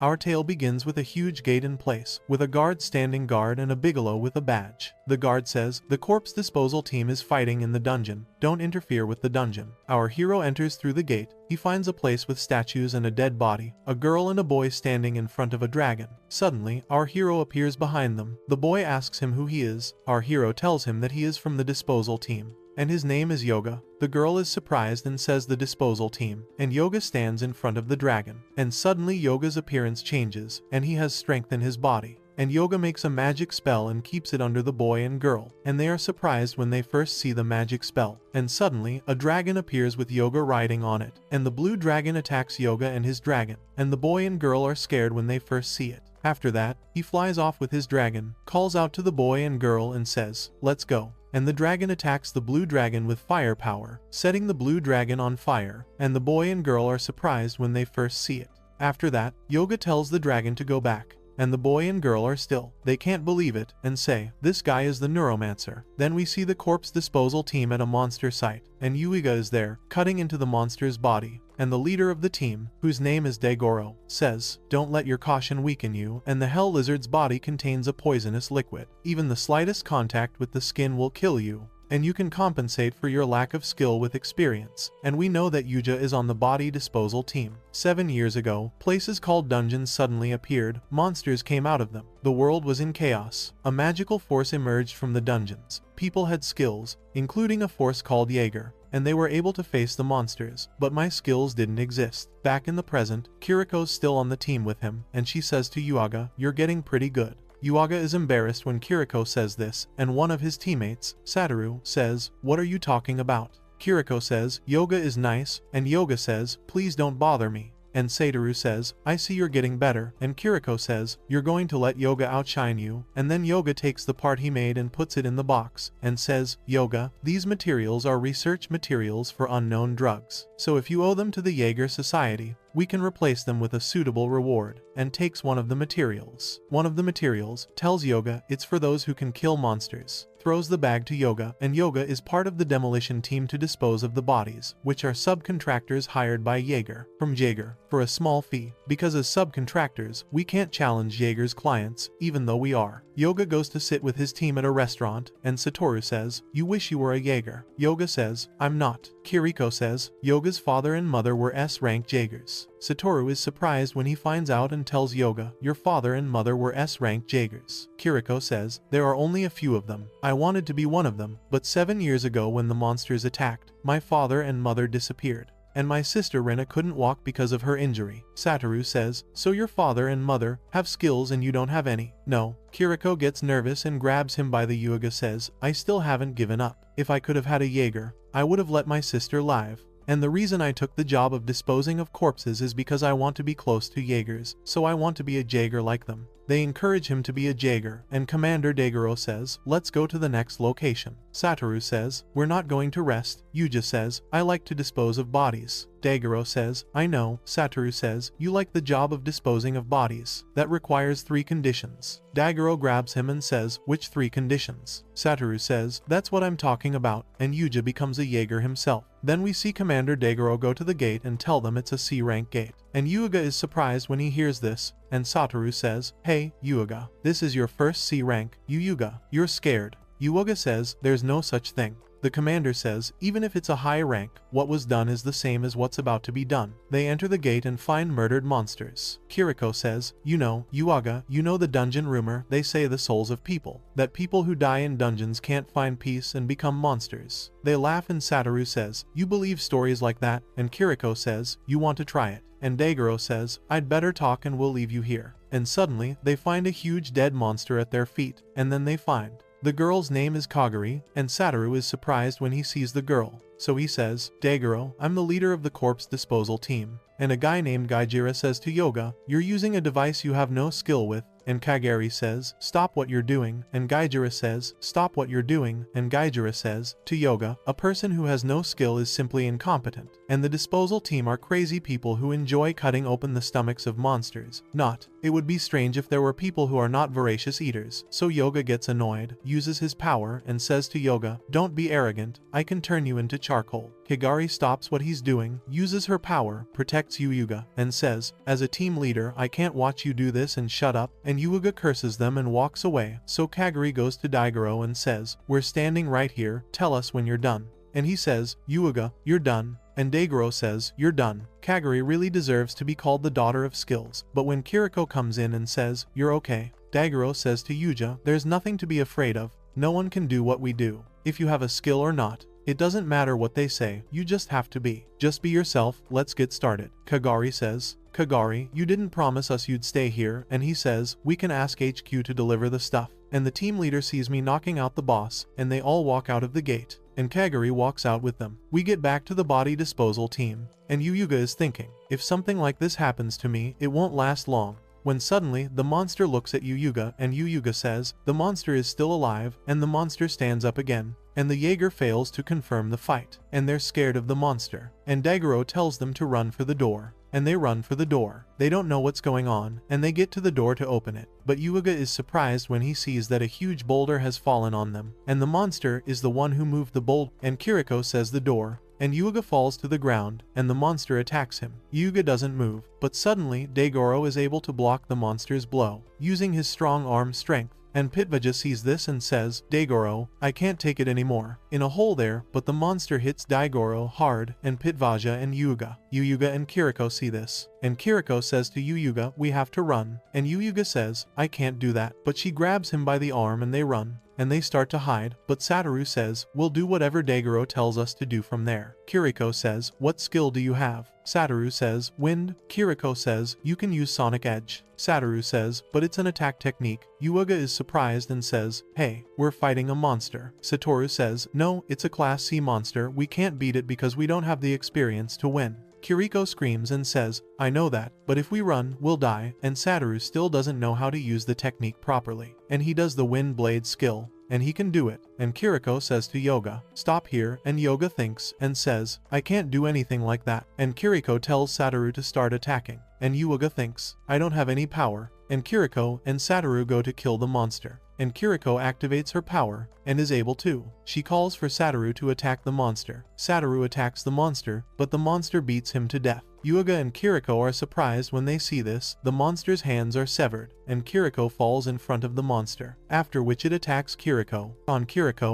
Our tale begins with a huge gate in place, with a guard standing guard and a bigelow with a badge. The guard says, "The corpse disposal team is fighting in the dungeon. Don't interfere with the dungeon." Our hero enters through the gate. He finds a place with statues and a dead body, a girl and a boy standing in front of a dragon. Suddenly, our hero appears behind them. The boy asks him who he is. Our hero tells him that he is from the disposal team, and his name is Yoga. The girl is surprised and says the disposal team, and Yoga stands in front of the dragon. And suddenly Yoga's appearance changes, and he has strength in his body. And Yoga makes a magic spell and keeps it under the boy and girl, and they are surprised when they first see the magic spell. And suddenly, a dragon appears with Yoga riding on it, and the blue dragon attacks Yoga and his dragon, and the boy and girl are scared when they first see it. After that, he flies off with his dragon, calls out to the boy and girl and says, "Let's go." And the dragon attacks the blue dragon with fire power, setting the blue dragon on fire, and the boy and girl are surprised when they first see it. After that, Yoga tells the dragon to go back, and the boy and girl are still. They can't believe it, and say, "This guy is the Necromancer." Then we see the corpse disposal team at a monster site, and Yuiga is there, cutting into the monster's body. And the leader of the team, whose name is Daigoro, says, "Don't let your caution weaken you," and the hell lizard's body contains a poisonous liquid. Even the slightest contact with the skin will kill you, and you can compensate for your lack of skill with experience. And we know that Yuja is on the body disposal team. 7 years ago, places called dungeons suddenly appeared, monsters came out of them. The world was in chaos. A magical force emerged from the dungeons. People had skills, including a force called Jaeger, and they were able to face the monsters, but my skills didn't exist. Back in the present, Kiriko's still on the team with him, and she says to Yuaga, "You're getting pretty good." Yuaga is embarrassed when Kiriko says this, and one of his teammates, Satoru, says, "What are you talking about?" Kiriko says, "Yoga is nice," and Yoga says, "Please don't bother me." And Satoru says, "I see you're getting better," and Kiriko says, "You're going to let Yoga outshine you," and then Yoga takes the part he made and puts it in the box, and says, "Yoga, these materials are research materials for unknown drugs, so if you owe them to the Jaeger Society, we can replace them with a suitable reward," and takes one of the materials. One of the materials, tells Yoga it's for those who can kill monsters, throws the bag to Yoga, and Yoga is part of the demolition team to dispose of the bodies, which are subcontractors hired by Jaeger, from Jaeger, for a small fee, because as subcontractors, we can't challenge Jaeger's clients, even though we are. Yoga goes to sit with his team at a restaurant, and Satoru says, "You wish you were a Jaeger." Yoga says, "I'm not." Kiriko says, "Yoga's father and mother were S-rank Jaegers." Satoru is surprised when he finds out and tells Yoga, "Your father and mother were S-rank Jaegers." Kiriko says, "There are only a few of them. I wanted to be one of them, but 7 years ago when the monsters attacked, my father and mother disappeared. And my sister Rena couldn't walk because of her injury." Satoru says, "So your father and mother have skills and you don't have any?" "No." Kiriko gets nervous and grabs him by the Yuga says, "I still haven't given up. If I could have had a Jaeger, I would have let my sister live. And the reason I took the job of disposing of corpses is because I want to be close to Jaegers, so I want to be a Jaeger like them." They encourage him to be a Jaeger, and Commander Daigoro says, "Let's go to the next location." Satoru says, "We're not going to rest." Yuja says, "I like to dispose of bodies." Daigoro says, "I know." Satoru says, "You like the job of disposing of bodies. That requires 3 conditions." Daigoro grabs him and says, "Which 3 conditions?" Satoru says, "That's what I'm talking about," and Yuja becomes a Jaeger himself. Then we see Commander Daigoro go to the gate and tell them it's a C-rank gate. And Yuga is surprised when he hears this, and Satoru says, "Hey, Yuga, this is your first C-rank. Yuga, you're scared." Yuga says, "There's no such thing." The commander says, "Even if it's a high rank, what was done is the same as what's about to be done." They enter the gate and find murdered monsters. Kiriko says, Yuaga, you know the dungeon rumor, they say the souls of people, that people who die in dungeons can't find peace and become monsters." They laugh and Satoru says, "You believe stories like that?" And Kiriko says, "You want to try it?" And Daigoro says, "I'd better talk and we'll leave you here." And suddenly, they find a huge dead monster at their feet, and then they find the girl's name is Kagari, and Satoru is surprised when he sees the girl. So he says, "Daigoro, I'm the leader of the corpse disposal team." And a guy named Gaijira says to Yoga, "You're using a device you have no skill with." And Kagari says, "Stop what you're doing." And Gaijira says, "Stop what you're doing." And Gaijira says to Yoga, "A person who has no skill is simply incompetent." And the disposal team are crazy people who enjoy cutting open the stomachs of monsters. Not. It would be strange if there were people who are not voracious eaters. So Yoga gets annoyed, uses his power, and says to Yoga, "Don't be arrogant, I can turn you into charcoal." Higari stops what he's doing, uses her power, protects Yuuga, and says, as a team leader I can't watch you do this and shut up, and Yuuga curses them and walks away, so Kagari goes to Daigoro and says, we're standing right here, tell us when you're done. And he says, Yuuga, you're done. And Daigoro says, you're done. Kagari really deserves to be called the daughter of skills, but when Kiriko comes in and says, you're okay, Daigoro says to Yuuja, there's nothing to be afraid of, no one can do what we do. If you have a skill or not, it doesn't matter what they say, you just have to be. Just be yourself, let's get started. Kagari says, Kagari, you didn't promise us you'd stay here, and he says, we can ask HQ to deliver the stuff. And the team leader sees me knocking out the boss, and they all walk out of the gate. And Kagari walks out with them. We get back to the body disposal team, and Yuuga is thinking, if something like this happens to me, it won't last long. When suddenly, the monster looks at Yuuga, and Yuuga says, the monster is still alive, and the monster stands up again. And the Jaeger fails to confirm the fight, and they're scared of the monster. And Daigoro tells them to run for the door. And they run for the door. They don't know what's going on, and they get to the door to open it. But Yuuga is surprised when he sees that a huge boulder has fallen on them, and the monster is the one who moved the boulder. And Kiriko says the door, and Yuuga falls to the ground, and the monster attacks him. Yuuga doesn't move, but suddenly Daigoro is able to block the monster's blow, using his strong arm strength. And Pitvaja sees this and says, Daigoro, I can't take it anymore. In a hole there, but the monster hits Daigoro hard, and Pitvaja and Yuuga and Kiriko see this. And Kiriko says to Yuuga, we have to run. And Yuuga says, I can't do that. But she grabs him by the arm and they run. And they start to hide, but Satoru says, we'll do whatever Daigoro tells us to do from there. Kiriko says, what skill do you have? Satoru says, wind. Kiriko says, you can use Sonic Edge. Satoru says, but it's an attack technique. Yuuga is surprised and says, hey, we're fighting a monster. Satoru says, no, it's a Class C monster, we can't beat it because we don't have the experience to win. Kiriko screams and says, I know that, but if we run, we'll die, and Satoru still doesn't know how to use the technique properly. And he does the wind blade skill, and he can do it. And Kiriko says to Yoga, stop here, and Yoga thinks, and says, I can't do anything like that. And Kiriko tells Satoru to start attacking, and Yuuga thinks, I don't have any power. And Kiriko and Satoru go to kill the monster. And Kiriko activates her power, and is able to. She calls for Satoru to attack the monster. Satoru attacks the monster, but the monster beats him to death. Yuuga and Kiriko are surprised when they see this. The monster's hands are severed, and Kiriko falls in front of the monster, after which it attacks Kiriko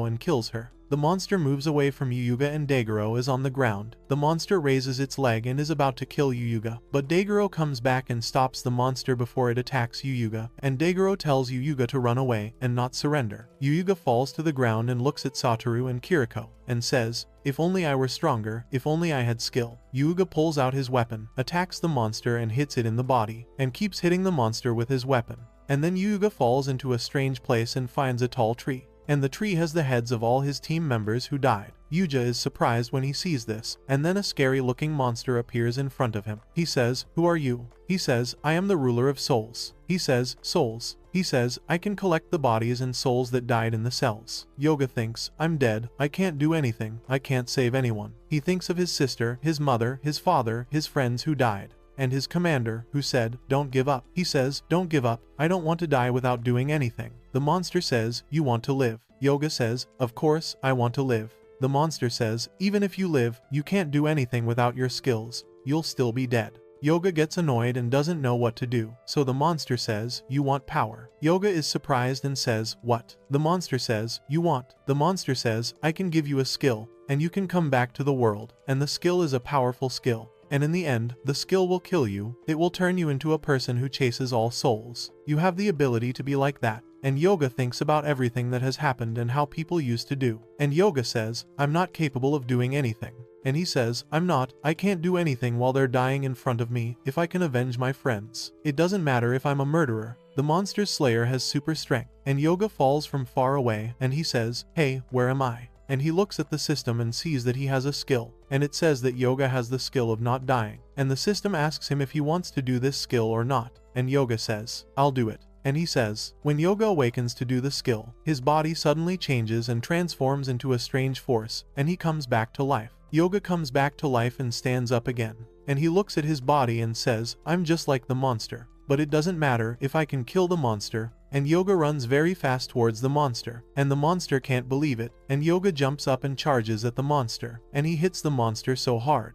and kills her. The monster moves away from Yuuga and Daigoro is on the ground. The monster raises its leg and is about to kill Yuuga, but Daigoro comes back and stops the monster before it attacks Yuuga, and Daigoro tells Yuuga to run away and not surrender. Yuuga falls to the ground and looks at Satoru and Kiriko, and says, if only I were stronger, if only I had skill. Yuuga pulls out his weapon, attacks the monster and hits it in the body, and keeps hitting the monster with his weapon. And then Yuuga falls into a strange place and finds a tall tree. And the tree has the heads of all his team members who died. Yuuga is surprised when he sees this, and then a scary-looking monster appears in front of him. He says, who are you? He says, I am the ruler of souls. He says, souls. He says, I can collect the bodies and souls that died in the cells. Yoga thinks, I'm dead, I can't do anything, I can't save anyone. He thinks of his sister, his mother, his father, his friends who died, and his commander, who said, don't give up. He says, don't give up, I don't want to die without doing anything. The monster says, you want to live. Yoga says, of course, I want to live. The monster says, even if you live, you can't do anything without your skills, you'll still be dead. Yoga gets annoyed and doesn't know what to do, so the monster says, you want power. Yoga is surprised and says, what? The monster says, you want. The monster says, I can give you a skill, and you can come back to the world, and the skill is a powerful skill. And in the end, the skill will kill you, it will turn you into a person who chases all souls. You have the ability to be like that. And Yoga thinks about everything that has happened and how people used to do. And Yoga says, I'm not capable of doing anything. And he says, I can't do anything while they're dying in front of me if I can avenge my friends. It doesn't matter if I'm a murderer. The monster's slayer has super strength. And Yoga falls from far away and he says, hey, where am I? And he looks at the system and sees that he has a skill. And it says that Yoga has the skill of not dying. And the system asks him if he wants to do this skill or not. And Yoga says, I'll do it. And he says, when Yoga awakens to do the skill, his body suddenly changes and transforms into a strange force, and he comes back to life. Yoga comes back to life and stands up again. And he looks at his body and says, I'm just like the monster. but it doesn't matter if I can kill the monster. And Yoga runs very fast towards the monster, and the monster can't believe it, and Yoga jumps up and charges at the monster, and he hits the monster so hard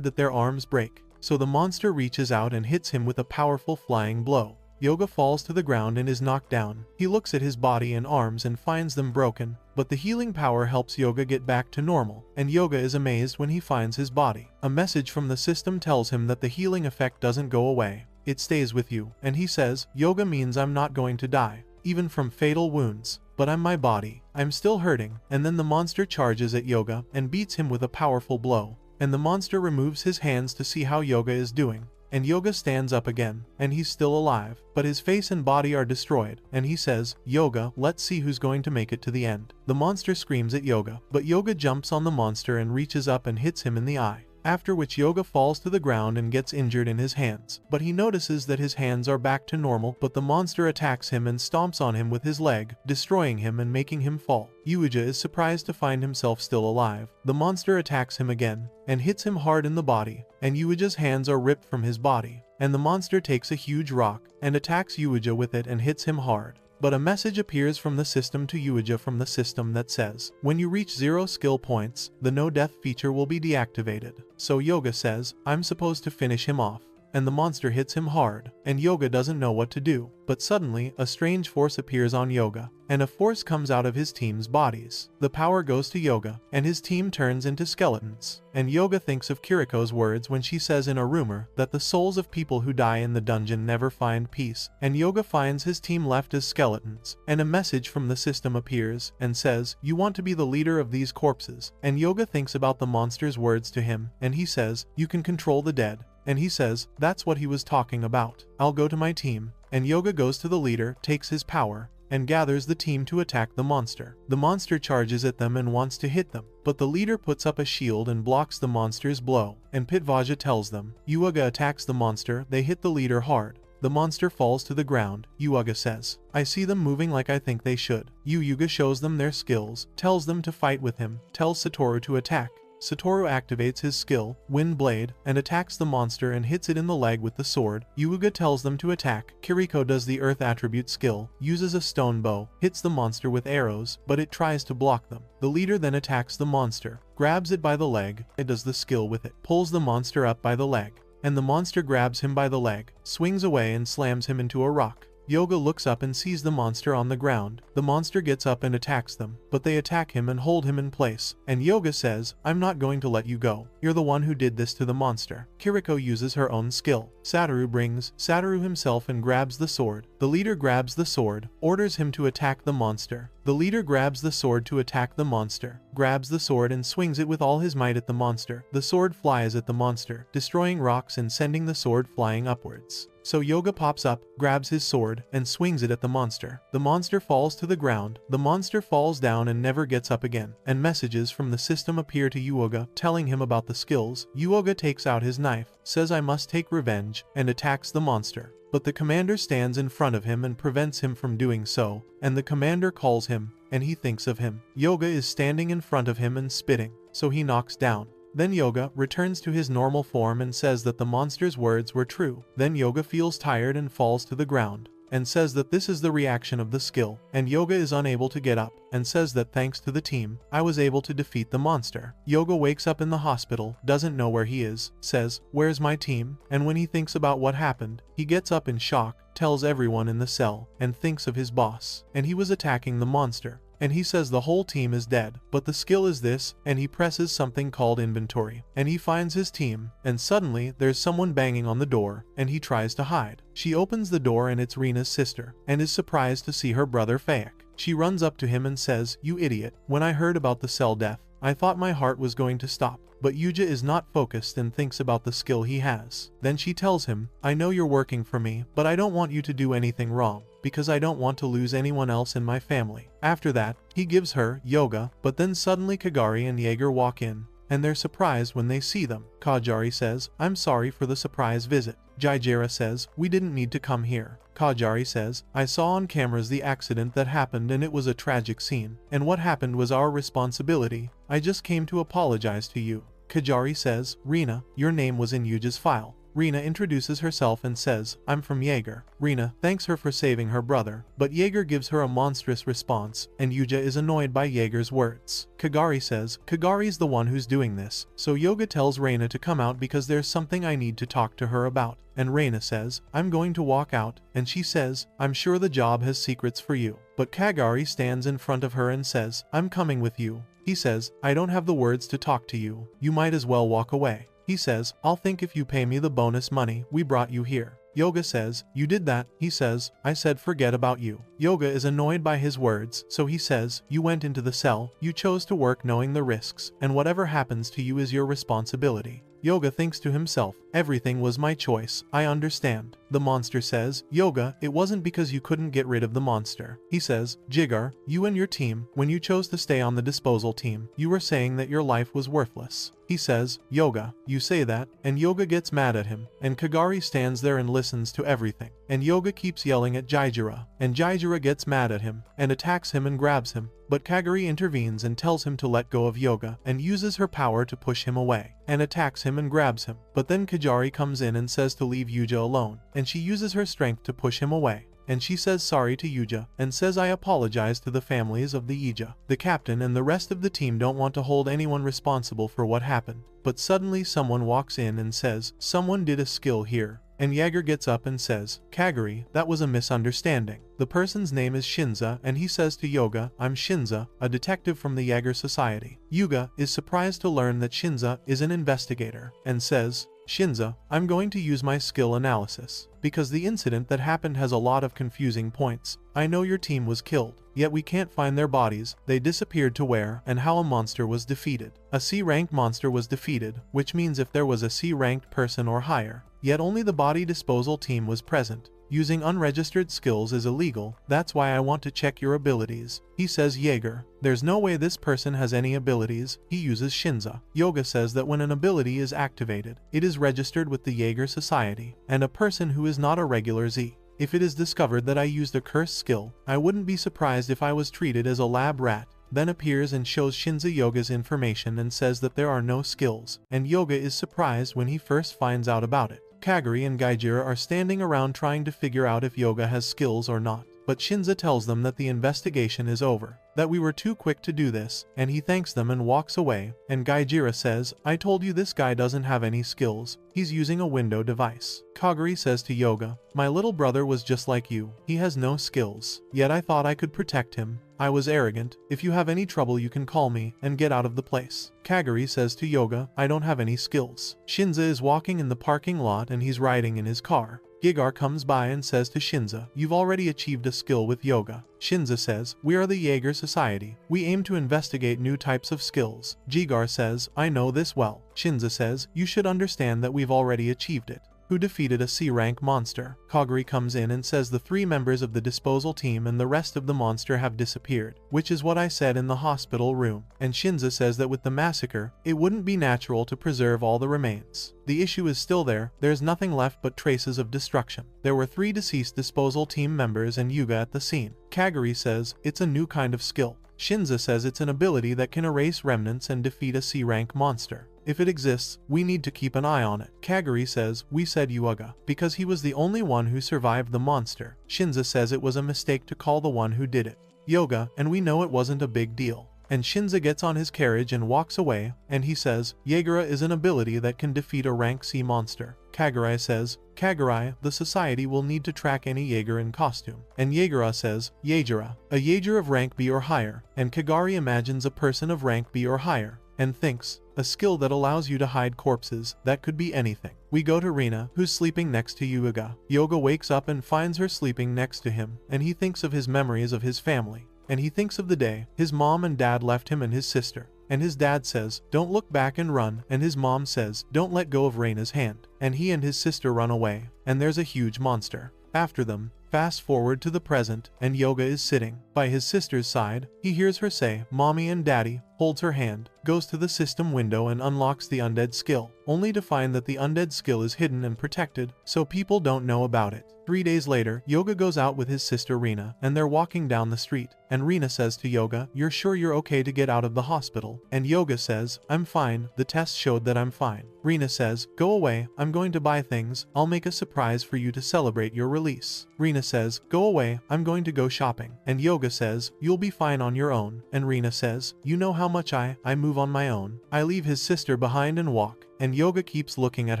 that their arms break. So the monster reaches out and hits him with a powerful flying blow. Yoga falls to the ground and is knocked down. He looks at his body and arms and finds them broken, but the healing power helps Yoga get back to normal, and Yoga is amazed when he finds his body. A message from the system tells him that the healing effect doesn't go away. It stays with you, and he says, Yoga means I'm not going to die, even from fatal wounds, but I'm my body. I'm still hurting. And then the monster charges at Yoga and beats him with a powerful blow. And the monster removes his hands to see how Yoga is doing. And Yoga stands up again, and he's still alive, but his face and body are destroyed, and he says, Yoga, let's see who's going to make it to the end. The monster screams at Yoga, but Yoga jumps on the monster and reaches up and hits him in the eye. After which Yoga falls to the ground and gets injured in his hands, but he notices that his hands are back to normal, but the monster attacks him and stomps on him with his leg, destroying him and making him fall. Yuja is surprised to find himself still alive. The monster attacks him again, and hits him hard in the body, and Yuja's hands are ripped from his body, and the monster takes a huge rock, and attacks Yuja with it and hits him hard. But a message appears from the system to Yuja from the system that says, when you reach 0 skill points, the no death feature will be deactivated. So Yoga says, I'm supposed to finish him off. And the monster hits him hard, and Yoga doesn't know what to do. But suddenly, a strange force appears on Yoga, and a force comes out of his team's bodies. The power goes to Yoga, and his team turns into skeletons. And Yoga thinks of Kiriko's words when she says in a rumor that the souls of people who die in the dungeon never find peace. And Yoga finds his team left as skeletons, and a message from the system appears and says, you want to be the leader of these corpses. And Yoga thinks about the monster's words to him, and he says, you can control the dead. And he says, that's what he was talking about. I'll go to my team. And Yoga goes to the leader, takes his power, and gathers the team to attack the monster. The monster charges at them and wants to hit them, but the leader puts up a shield and blocks the monster's blow. And Pitvaja tells them, Yuaga attacks the monster, they hit the leader hard. The monster falls to the ground. Yuaga says, I see them moving like I think they should. Yuga shows them their skills, tells them to fight with him, tells Satoru to attack. Satoru activates his skill, Wind Blade, and attacks the monster and hits it in the leg with the sword. Yuga tells them to attack. Kiriko does the Earth attribute skill, uses a stone bow, hits the monster with arrows, but it tries to block them. The leader then attacks the monster, grabs it by the leg, it does the skill with it, pulls the monster up by the leg, and the monster grabs him by the leg, swings away and slams him into a rock. Yoga looks up and sees the monster on the ground. The monster gets up and attacks them, but they attack him and hold him in place. And Yoga says, I'm not going to let you go. You're the one who did this to the monster. Kiriko uses her own skill. Satoru brings Satoru himself and grabs the sword. The leader grabs the sword, orders him to attack the monster. The leader grabs the sword to attack the monster, grabs the sword and swings it with all his might at the monster. The sword flies at the monster, destroying rocks and sending the sword flying upwards. So Yoga pops up, grabs his sword, and swings it at the monster. The monster falls to the ground. The monster falls down and never gets up again. And messages from the system appear to Yuga, telling him about the skills. Yuga takes out his knife, says I must take revenge, and attacks the monster. But the commander stands in front of him and prevents him from doing so, and the commander calls him, and he thinks of him. Yoga is standing in front of him and spitting, so he knocks down. Then Yoga returns to his normal form and says that the monster's words were true. Then Yoga feels tired and falls to the ground, and says that this is the reaction of the skill, and Yoga is unable to get up, and says that thanks to the team, I was able to defeat the monster. Yoga wakes up in the hospital, doesn't know where he is, says, where's my team? And when he thinks about what happened, he gets up in shock, tells everyone in the cell, and thinks of his boss, and he was attacking the monster. And he says the whole team is dead, but the skill is this, and he presses something called inventory, and he finds his team, and suddenly there's someone banging on the door, and he tries to hide. She opens the door and it's Rina's sister, and is surprised to see her brother Fayak. She runs up to him and says, you idiot, when I heard about the cell death, I thought my heart was going to stop. But Yuja is not focused and thinks about the skill he has. Then she tells him, I know you're working for me, but I don't want you to do anything wrong, because I don't want to lose anyone else in my family. After that, he gives her Yoga, but then suddenly Kagari and Jaeger walk in, and they're surprised when they see them. Kajari says, I'm sorry for the surprise visit. Jaijira says, we didn't need to come here. Kajari says, I saw on cameras the accident that happened and it was a tragic scene, and what happened was our responsibility. I just came to apologize to you. Kajari says, Rina, your name was in Yuja's file. Rina introduces herself and says, I'm from Jaeger. Rina thanks her for saving her brother, but Jaeger gives her a monstrous response, and Yuja is annoyed by Jaeger's words. Kagari says, Kagari's the one who's doing this, so Yoga tells Reina to come out because there's something I need to talk to her about. And Reina says, I'm going to walk out, and she says, I'm sure the job has secrets for you. But Kagari stands in front of her and says, I'm coming with you. He says, I don't have the words to talk to you. You might as well walk away. He says, I'll think if you pay me the bonus money we brought you here. Yoga says, you did that. He says, I said forget about you. Yoga is annoyed by his words, so he says, you went into the cell, you chose to work knowing the risks, and whatever happens to you is your responsibility. Yoga thinks to himself, everything was my choice, I understand. The monster says, Yoga, it wasn't because you couldn't get rid of the monster. He says, Jigar, you and your team, when you chose to stay on the disposal team, you were saying that your life was worthless. He says, Yoga, you say that, and Yoga gets mad at him, and Kagari stands there and listens to everything. And Yoga keeps yelling at Jaijira, and Jaijira gets mad at him, and attacks him and grabs him. But Kagari intervenes and tells him to let go of Yoga, and uses her power to push him away, and attacks him and grabs him. But then Kagari comes in and says to leave Yuja alone, and she uses her strength to push him away. And she says sorry to Yuja, and says I apologize to the families of the Ija. The captain and the rest of the team don't want to hold anyone responsible for what happened. But suddenly someone walks in and says, someone did a skill here. And Jaeger gets up and says, Kagari, that was a misunderstanding. The person's name is Shinza, and he says to Yoga, I'm Shinza, a detective from the Jaeger Society. Yuga is surprised to learn that Shinza is an investigator, and says, Shinza, I'm going to use my skill analysis, because the incident that happened has a lot of confusing points. I know your team was killed, yet we can't find their bodies, they disappeared to where, and how a monster was defeated. A C-ranked monster was defeated, which means if there was a C-ranked person or higher, yet only the body disposal team was present. Using unregistered skills is illegal, that's why I want to check your abilities. He says Jaeger, there's no way this person has any abilities, he uses Shinza. Yoga says that when an ability is activated, it is registered with the Jaeger Society, and a person who is not a regular Z. If it is discovered that I used a cursed skill, I wouldn't be surprised if I was treated as a lab rat. Then appears and shows Shinza Yoga's information and says that there are no skills, and Yoga is surprised when he first finds out about it. Kagari and Gaijira are standing around trying to figure out if Yoga has skills or not, but Shinza tells them that the investigation is over, that we were too quick to do this, and he thanks them and walks away, and Gaijira says, I told you this guy doesn't have any skills, he's using a window device. Kagari says to Yoga, my little brother was just like you, he has no skills, yet I thought I could protect him. I was arrogant, if you have any trouble you can call me, and get out of the place. Kagari says to Yoga, I don't have any skills. Shinza is walking in the parking lot and he's riding in his car. Jigar comes by and says to Shinza, you've already achieved a skill with Yoga. Shinza says, we are the Jaeger Society. We aim to investigate new types of skills. Jigar says, I know this well. Shinza says, you should understand that we've already achieved it. Who defeated a C-rank monster. Kagari comes in and says the 3 members of the disposal team and the rest of the monster have disappeared, which is what I said in the hospital room. And Shinza says that with the massacre, it wouldn't be natural to preserve all the remains. The issue is still there's nothing left but traces of destruction. There were 3 deceased disposal team members and Yuga at the scene. Kagari says, it's a new kind of skill. Shinza says it's an ability that can erase remnants and defeat a C-rank monster. If it exists, we need to keep an eye on it. Kagari says, we said Yuga, because he was the only one who survived the monster. Shinza says it was a mistake to call the one who did it Yoga, and we know it wasn't a big deal. And Shinza gets on his carriage and walks away, and he says, Jaeger is an ability that can defeat a rank C monster. Kagari says, Kagari, the society will need to track any Jaeger in costume. And Jaeger says, Jaeger, a Jaeger of rank B or higher. And Kagari imagines a person of rank B or higher, and thinks, a skill that allows you to hide corpses, that could be anything. We go to Rina, who's sleeping next to Yuga. Yoga wakes up and finds her sleeping next to him, and he thinks of his memories of his family. And he thinks of the day his mom and dad left him and his sister. And his dad says, don't look back and run, and his mom says, don't let go of Reina's hand. And he and his sister run away, and there's a huge monster after them. Fast forward to the present, and Yoga is sitting by his sister's side. He hears her say, "Mommy" and Daddy, holds her hand, goes to the system window and unlocks the undead skill, only to find that the undead skill is hidden and protected, so people don't know about it. 3 days later, Yoga goes out with his sister Rina, and they're walking down the street, and Rina says to Yoga, "You're sure you're okay to get out of the hospital?" And Yoga says, "I'm fine, the test showed that I'm fine." Rina says, "Go away, I'm going to buy things, I'll make a surprise for you to celebrate your release." Rina says, "Go away, I'm going to go shopping." And Yoga says, "You'll be fine on your own." And Rina says, "You know how much I move on my own." I leave his sister behind and walk. And Yoga keeps looking at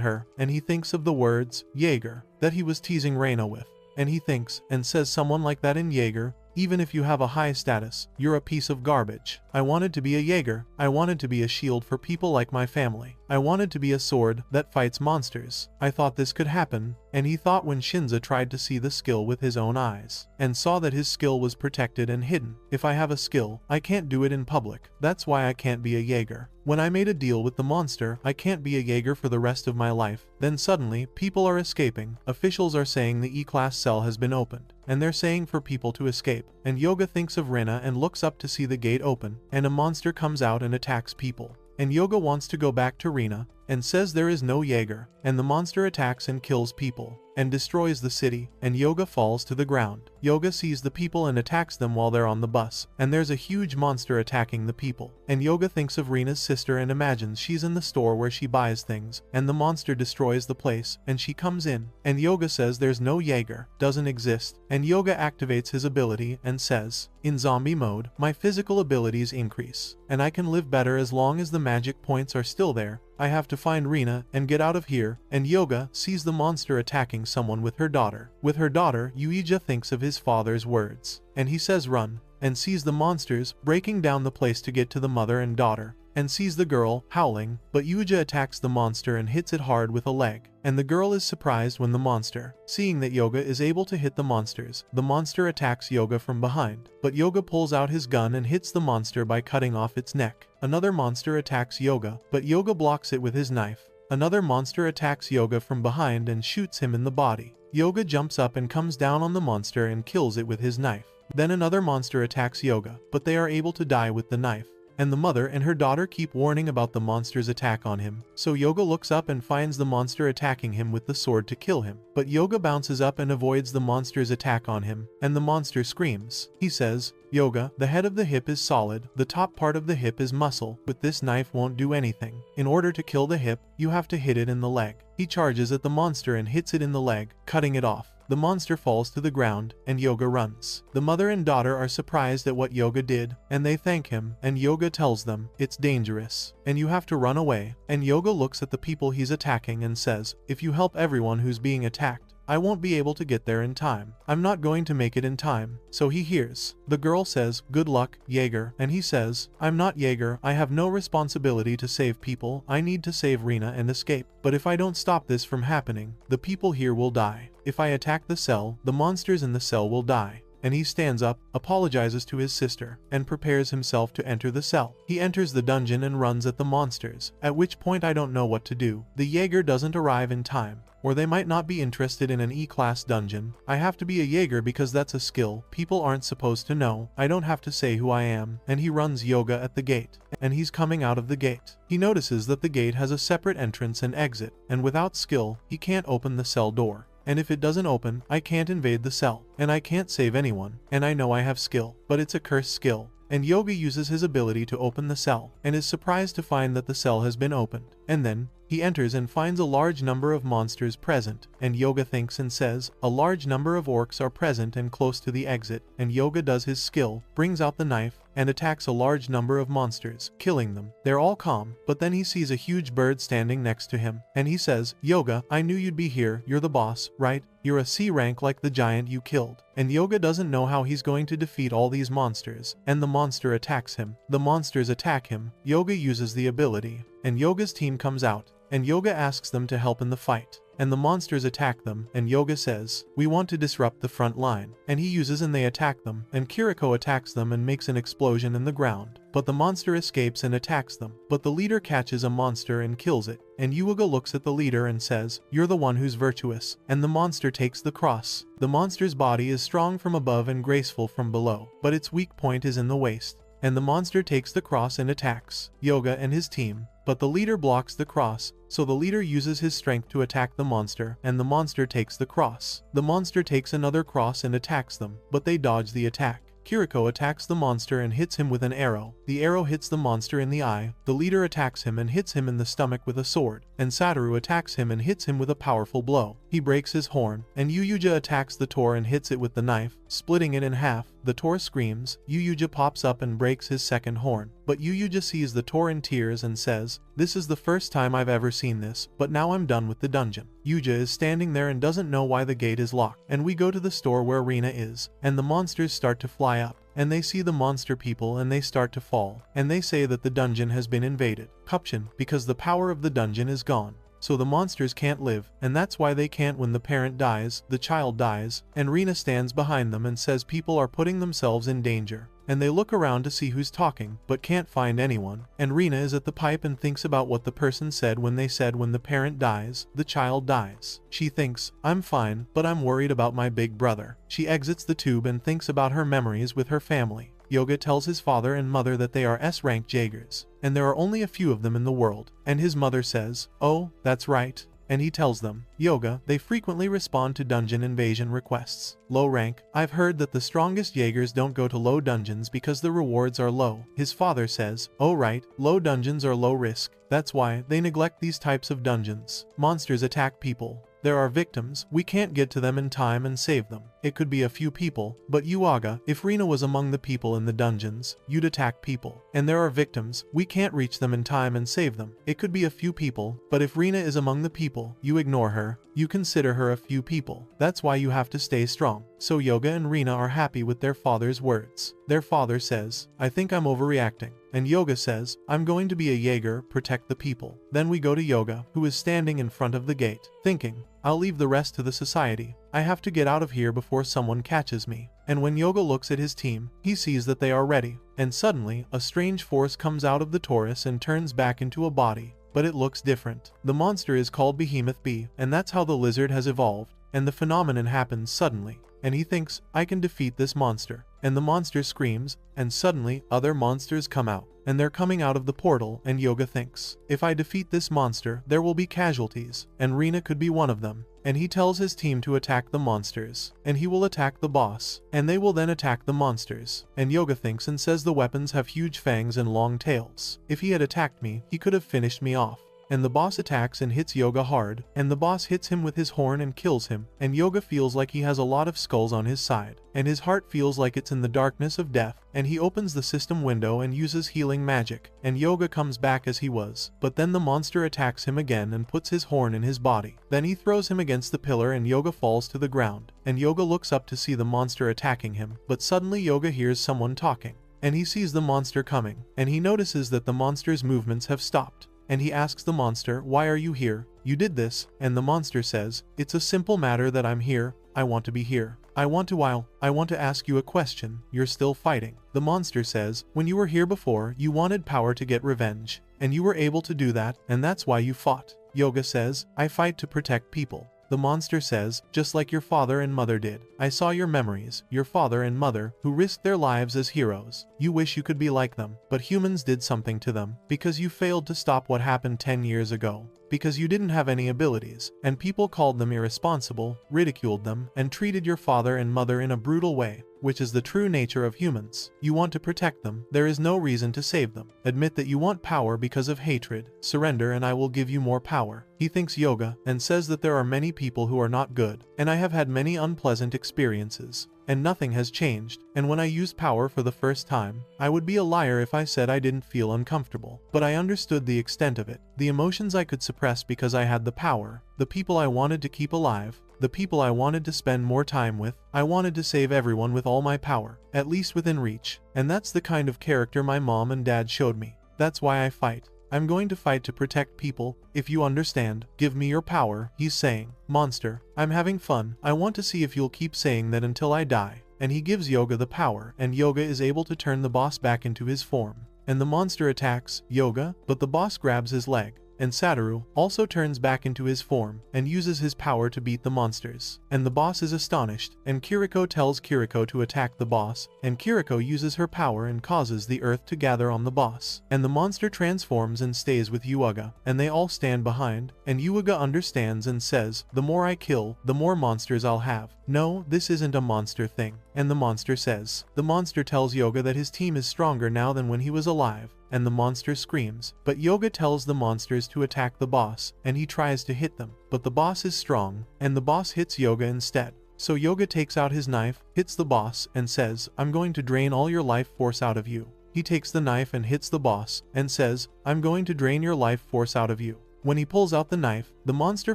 her, and he thinks of the words, Jaeger, that he was teasing Reina with. And he thinks, and says someone like that in Jaeger, even if you have a high status, you're a piece of garbage. I wanted to be a Jaeger. I wanted to be a shield for people like my family. I wanted to be a sword that fights monsters. I thought this could happen. And he thought when Shinza tried to see the skill with his own eyes, and saw that his skill was protected and hidden. If I have a skill, I can't do it in public. That's why I can't be a Jaeger. When I made a deal with the monster, I can't be a Jaeger for the rest of my life. Then suddenly, people are escaping. Officials are saying the E-class cell has been opened, and they're saying for people to escape. And Yoga thinks of Rina and looks up to see the gate open, and a monster comes out and attacks people. And Yoga wants to go back to Rina, and says there is no Jaeger, and the monster attacks and kills people, and destroys the city, and Yoga falls to the ground. Yoga sees the people and attacks them while they're on the bus, and there's a huge monster attacking the people. And Yoga thinks of Rina's sister and imagines she's in the store where she buys things, and the monster destroys the place, and she comes in. And Yoga says there's no Jaeger, doesn't exist, and Yoga activates his ability and says, in zombie mode, my physical abilities increase, and I can live better as long as the magic points are still there. I have to find Rina and get out of here. And Yoga sees the monster attacking someone with her daughter. With her daughter, Yuija thinks of his father's words, and he says run, and sees the monsters breaking down the place to get to the mother and daughter, and sees the girl howling, but Yuija attacks the monster and hits it hard with a leg. And the girl is surprised when the monster, seeing that Yoga is able to hit the monsters, the monster attacks Yoga from behind, but Yoga pulls out his gun and hits the monster by cutting off its neck. Another monster attacks Yoga, but Yoga blocks it with his knife. Another monster attacks Yoga from behind and shoots him in the body. Yoga jumps up and comes down on the monster and kills it with his knife. Then another monster attacks Yoga, but they are able to die with the knife. And the mother and her daughter keep warning about the monster's attack on him. So Yoga looks up and finds the monster attacking him with the sword to kill him. But Yoga bounces up and avoids the monster's attack on him, and the monster screams. He says, Yoga, the head of the hip is solid, the top part of the hip is muscle, but this knife won't do anything. In order to kill the hip, you have to hit it in the leg. He charges at the monster and hits it in the leg, cutting it off. The monster falls to the ground, and Yoga runs. The mother and daughter are surprised at what Yoga did, and they thank him, and Yoga tells them, it's dangerous, and you have to run away. And Yoga looks at the people he's attacking and says, if you help everyone who's being attacked, I won't be able to get there in time. I'm not going to make it in time. So he hears. The girl says, good luck, Jaeger, and he says, I'm not Jaeger, I have no responsibility to save people, I need to save Rina and escape. But if I don't stop this from happening, the people here will die. If I attack the cell, the monsters in the cell will die. And he stands up, apologizes to his sister, and prepares himself to enter the cell. He enters the dungeon and runs at the monsters, at which point I don't know what to do. The Jaeger doesn't arrive in time, or they might not be interested in an E-class dungeon. I have to be a Jaeger because that's a skill people aren't supposed to know. I don't have to say who I am. And he runs Yoga at the gate, and he's coming out of the gate. He notices that the gate has a separate entrance and exit, and without skill, he can't open the cell door. And if it doesn't open, I can't invade the cell, and I can't save anyone, and I know I have skill, but it's a cursed skill. And Yoga uses his ability to open the cell, and is surprised to find that the cell has been opened. And then, he enters and finds a large number of monsters present, and Yoga thinks and says, a large number of orcs are present and close to the exit, and Yoga does his skill, brings out the knife, and attacks a large number of monsters, killing them. They're all calm, but then he sees a huge bird standing next to him, and he says, Yoga, I knew you'd be here, you're the boss, right? You're a C rank like the giant you killed. And Yoga doesn't know how he's going to defeat all these monsters, and the monster attacks him. The monsters attack him. Yoga uses the ability, and Yoga's team comes out, and Yoga asks them to help in the fight. And the monsters attack them, and Yoga says, we want to disrupt the front line. And he uses and they attack them, and Kiriko attacks them and makes an explosion in the ground. But the monster escapes and attacks them, but the leader catches a monster and kills it. and Yuuga looks at the leader and says, "You're the one who's virtuous," and the monster takes the cross. The monster's body is strong from above and graceful from below, but its weak point is in the waist. And the monster takes the cross and attacks Yoga and his team, but the leader blocks the cross, so the leader uses his strength to attack the monster, and the monster takes the cross. The monster takes another cross and attacks them, but they dodge the attack. Kiriko attacks the monster and hits him with an arrow. The arrow hits the monster in the eye. The leader attacks him and hits him in the stomach with a sword, and Satoru attacks him and hits him with a powerful blow. He breaks his horn, and Yuuja attacks the Tor and hits it with the knife, splitting it in half. The Tor screams. Yuuja pops up and breaks his second horn, but Yuuja sees the Tor in tears and says, "This is the first time I've ever seen this, but now I'm done with the dungeon." Yuuja is standing there and doesn't know why the gate is locked, and we go to the store where Rina is, and the monsters start to fly up, and they see the monster people and they start to fall, and they say that the dungeon has been invaded. Cuption, because the power of the dungeon is gone. So the monsters can't live, and that's why they can't. When the parent dies, the child dies, and Rina stands behind them and says people are putting themselves in danger. And they look around to see who's talking, but can't find anyone, and Rina is at the pipe and thinks about what the person said when they said when the parent dies, the child dies. She thinks, "I'm fine, but I'm worried about my big brother." She exits the tube and thinks about her memories with her family. Yoga tells his father and mother that they are S-rank Jaegers, and there are only a few of them in the world, and his mother says, "Oh, that's right." And he tells them, "Yoga, they frequently respond to dungeon invasion requests. Low rank, I've heard that the strongest Jaegers don't go to low dungeons because the rewards are low." His father says, "Oh right, low dungeons are low risk. That's why they neglect these types of dungeons. Monsters attack people. There are victims, we can't get to them in time and save them. It could be a few people, but Yuaga, if Rina was among the people in the dungeons, you'd attack people. And there are victims, we can't reach them in time and save them. It could be a few people, but if Rina is among the people, you ignore her, you consider her a few people. That's why you have to stay strong." So Yoga and Rina are happy with their father's words. Their father says, "I think I'm overreacting." And Yoga says, "I'm going to be a Jaeger, protect the people." Then we go to Yoga, who is standing in front of the gate, thinking, "I'll leave the rest to the society. I have to get out of here before someone catches me." And when Yoga looks at his team, he sees that they are ready. And suddenly, a strange force comes out of the torus and turns back into a body, but it looks different. The monster is called Behemoth B, and that's how the lizard has evolved. And the phenomenon happens suddenly, and he thinks, "I can defeat this monster." And the monster screams, and suddenly, other monsters come out. And they're coming out of the portal, and Yoga thinks, "If I defeat this monster, there will be casualties, and Rina could be one of them." And he tells his team to attack the monsters, and he will attack the boss, and they will then attack the monsters. And Yoga thinks and says the weapons have huge fangs and long tails. If he had attacked me, he could have finished me off. And the boss attacks and hits Yoga hard, and the boss hits him with his horn and kills him, and Yoga feels like he has a lot of skulls on his side, and his heart feels like it's in the darkness of death, and he opens the system window and uses healing magic, and Yoga comes back as he was, but then the monster attacks him again and puts his horn in his body. Then he throws him against the pillar and Yoga falls to the ground, and Yoga looks up to see the monster attacking him, but suddenly Yoga hears someone talking, and he sees the monster coming, and he notices that the monster's movements have stopped. And he asks the monster, "Why are you here? You did this." And the monster says, "It's a simple matter that I'm here. I want to be here. I want to ask you a question. You're still fighting." The monster says, "When you were here before, you wanted power to get revenge. And you were able to do that, and that's why you fought." Yoga says, "I fight to protect people." The monster says, "Just like your father and mother did. I saw your memories, your father and mother, who risked their lives as heroes. You wish you could be like them, but humans did something to them, because you failed to stop what happened 10 years ago. Because you didn't have any abilities, and people called them irresponsible, ridiculed them, and treated your father and mother in a brutal way, which is the true nature of humans. You want to protect them, there is no reason to save them. Admit that you want power because of hatred. Surrender and I will give you more power." He thinks Yoga, and says that there are many people who are not good, and I have had many unpleasant experiences, and nothing has changed, and when I used power for the first time, I would be a liar if I said I didn't feel uncomfortable. But I understood the extent of it, the emotions I could suppress because I had the power, the people I wanted to keep alive, the people I wanted to spend more time with. I wanted to save everyone with all my power, at least within reach, and that's the kind of character my mom and dad showed me. That's why I fight. I'm going to fight to protect people. If you understand, give me your power." He's saying, "Monster, I'm having fun. I want to see if you'll keep saying that until I die." And he gives Yoga the power, and Yoga is able to turn the boss back into his form. And the monster attacks Yoga, but the boss grabs his leg, and Satoru also turns back into his form and uses his power to beat the monsters. And the boss is astonished, and Kiriko tells Kiriko to attack the boss, and Kiriko uses her power and causes the earth to gather on the boss. And the monster transforms and stays with Yuuga, and they all stand behind, and Yuuga understands and says, "The more I kill, the more monsters I'll have. No, this isn't a monster thing." And the monster says. The monster tells Yoga that his team is stronger now than when he was alive, and the monster screams. But Yoga tells the monsters to attack the boss, and he tries to hit them. But the boss is strong, and the boss hits Yoga instead. So Yoga takes out his knife, hits the boss, and says, "I'm going to drain all your life force out of you." He takes the knife and hits the boss, and says, "I'm going to drain your life force out of you." When he pulls out the knife, the monster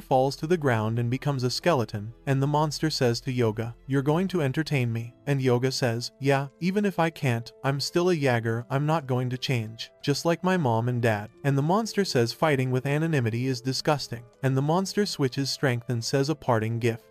falls to the ground and becomes a skeleton, and the monster says to Yoga, "You're going to entertain me." And Yoga says, "Yeah, even if I can't, I'm still a Jäger, I'm not going to change. Just like my mom and dad." And the monster says fighting with anonymity is disgusting. And the monster switches strength and says a parting gift.